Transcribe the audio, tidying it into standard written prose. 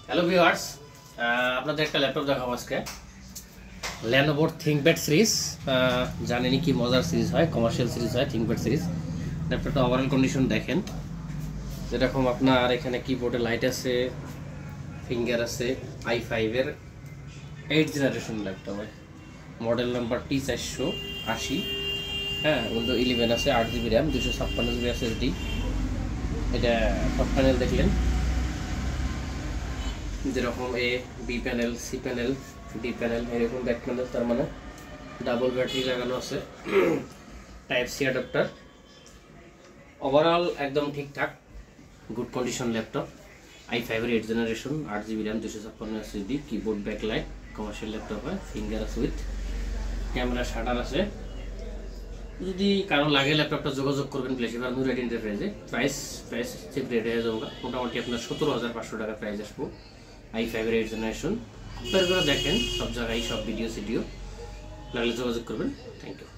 Hello viewers, আপনাদের একটা laptop দেখাবো আজকে। Lenovo ThinkPad সিরিজ, জানেনই কি মজার সিরিজ হয়, কমার্শিয়াল সিরিজ হয় ThinkPad সিরিজ। ল্যাপটপটা ওভারঅল কন্ডিশন দেখেন, যেরকম আপনার এখানে কিবোর্ডে লাইট আছে, ফিঙ্গার আছে, i5 এর 8th generation laptop, model number T480। হ্যাঁ, উইন্ডো 11 আছে, 8GB র্যাম, 256GB SSD। এটা টপ প্যানেল দেখলেন, যেরকম A B panel, C panel, D panel, এরকম ব্যাক প্যানেল, তার মানে ডাবল ব্যাটারি লাগানো আছে, টাইপ সি অ্যাডাপ্টার। ওভারঅল একদম ঠিকঠাক, গুড কন্ডিশন ল্যাপটপ। i5 এর 8th generation, 8GB RAM, 256 SSD, keyboard backlight, commercial laptop হয়, ফিঙ্গার আছে উইথ ক্যামেরা, শাটার আছে। যদি কারো লাগে ল্যাপটপটা যোগাযোগ করবেন প্লেসিভার নুরাইট এন্টারপ্রাইজে। প্রাইস চিপ রেট হয়ে যাবে, মোটামুটি আপনার 17,500 টাকা প্রাইস আসবো। i5 এর 8th জেনারেশন আপনারা দেখেন সব জায়গায়, সব ভিডিও লাগলে যোগাযোগ করবেন। Thank you.